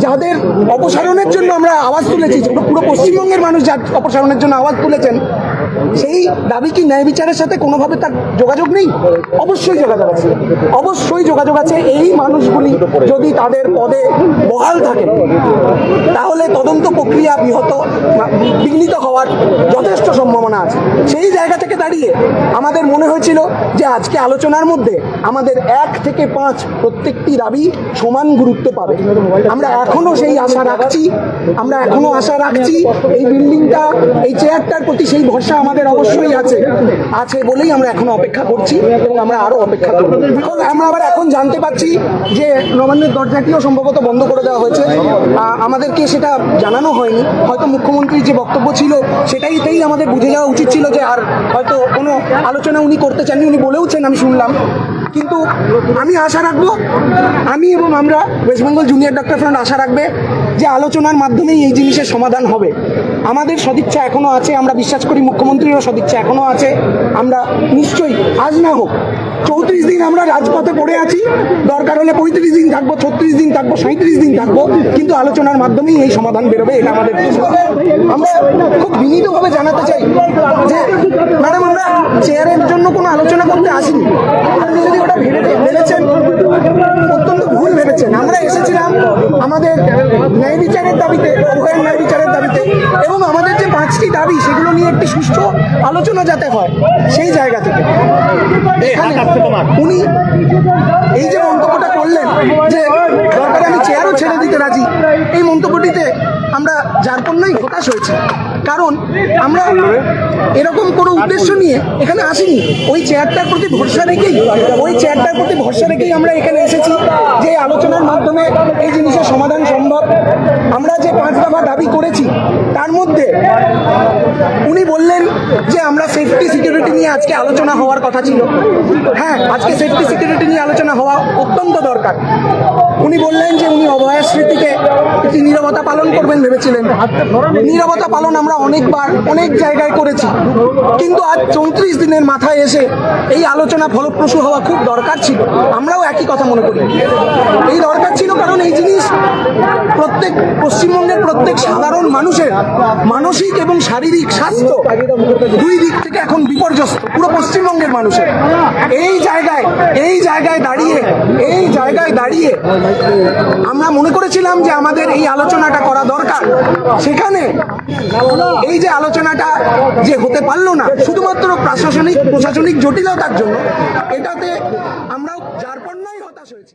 যাদের অপসারণের জন্য আমরা আওয়াজ তুলেছি, পুরো পশ্চিমবঙ্গের মানুষ যার অপসারণের জন্য আওয়াজ তুলেছেন, সেই দাবি কি ন্যায় বিচারের সাথে কোনোভাবে তার যোগাযোগ নেই? অবশ্যই যোগাযোগ আছে, অবশ্যই যোগাযোগ আছে। এই মানুষগুলি যদি তাদের পদে বহাল থাকে তাহলে তদন্ত প্রক্রিয়া বিঘ্নিত হওয়ার যথেষ্ট সম্ভাবনা আছে। সেই জায়গা থেকে দাঁড়িয়ে আমাদের মনে হয়েছিল যে আজকে আলোচনার মধ্যে আমাদের 1 থেকে 5 প্রত্যেকটি দাবি সমান গুরুত্ব পাবে। আমরা এখনো সেই আশা রাখছি, এই বিল্ডিংটা, এই চেয়ারটার প্রতি সেই ভরসা আমাদের অবশ্যই আছে বলেই আমরা এখনো অপেক্ষা করছি এবং আমরা আরো অপেক্ষা করব। আমরা আবার এখন জানতে পাচ্ছি যে নবান্নের দরজাটিও সম্ভবত বন্ধ করে দেওয়া হয়েছে। আমাদেরকে সেটা জানানো হয়নি, হয়তো মুখ্যমন্ত্রীর যে বক্তব্য ছিল সেটাইতেই আমাদের বুঝে যাওয়া উচিত ছিল যে আর হয়তো কোনো আলোচনা উনি করতে চাননি, উনি বলেওছেন আমি শুনলাম। কিন্তু আমি আশা রাখবো, আমি এবং আমরা West Bengal junior doctor front আশা রাখবে যে আলোচনার মাধ্যমেই এই জিনিসের সমাধান হবে। আমাদের সদিচ্ছা এখনো আছে, আমরা বিশ্বাস করি মুখ্যমন্ত্রীরও সদিচ্ছা এখনো আছে। আমরা নিশ্চয়ই আজ না হোক 34 দিন আমরা রাজপথে পড়ে আছি, দরকার হলে 35 দিন থাকবো, 36 দিন থাকবো, 37 দিন থাকবো, কিন্তু আলোচনার মাধ্যমেই এই সমাধান বেরোবে, এটা আমাদের। আমরা খুব বিনীতভাবে জানাতে চাই যে ম্যাডাম, আমরা চেয়ারের জন্য কোনো আলোচনা করতে আসিনি। আপনি যদি ওটা ভেবেছেন অত্যন্ত ভুল ভেবেছেন। আমরা এসেছিলাম আমাদের ন্যায় বিচারের দাবিতে, ন্যায় বিচারের দাবিতে, এবং আমাদের যে 5টি দাবি সেগুলো নিয়ে একটি সুষ্ঠু আলোচনা যাতে হয় সেই জায়গা থেকে। উনি এই যে মন্তব্যটা করলেন যে দরকারে আমি চেয়ারও ছেড়ে দিতে রাজি, এই মন্তব্যটিতে আমরা যার জন্যই হতাশ হয়েছি। কারণ আমরা এরকম কোনো উদ্দেশ্য নিয়ে এখানে আসিনি, ওই চেয়ারটার প্রতি ভরসা রেখেই আমরা এখানে এসেছি যে আলোচনার মাধ্যমে এই জিনিসের সমাধান সম্ভব। আমরা যে 5 দফা দাবি করেছি তার মধ্যে উনি বললেন যে আমরা সেফটি সিকিউরিটি নিয়ে আজকে আলোচনা হওয়ার কথা ছিল। হ্যাঁ, আজকে সেফটি সিকিউরিটি নিয়ে আলোচনা হওয়া অত্যন্ত দরকার। উনি বললেন যে উনি অভয়ার স্মৃতিকে একটি নীরবতা পালন করবেন ভেবেছিলেন। নীরবতা পালন আমরা অনেকবার অনেক জায়গায় করেছি, কিন্তু আজ 34 দিনের মাথায় এসে এই আলোচনা ফলপ্রসূ হওয়া খুব দরকার ছিল। আমরাও একই কথা মনে করি, এই দরকার ছিল, কারণ এই জিনিস পশ্চিমবঙ্গের প্রত্যেক সাধারণ মানুষের মানসিক এবং শারীরিক স্বাস্থ্য দুই দিক থেকে এখন বিপর্যস্ত, পুরো পশ্চিমবঙ্গের মানুষের। এই জায়গায় দাঁড়িয়ে আমরা মনে করেছিলাম যে আমাদের এই আলোচনাটা করা দরকার। সেখানে এই যে আলোচনাটা যে হতে পারলো না শুধুমাত্র প্রশাসনিক জটিলতার জন্য, এটাতে আমরাও যার পর নাই হতাশ হয়েছি।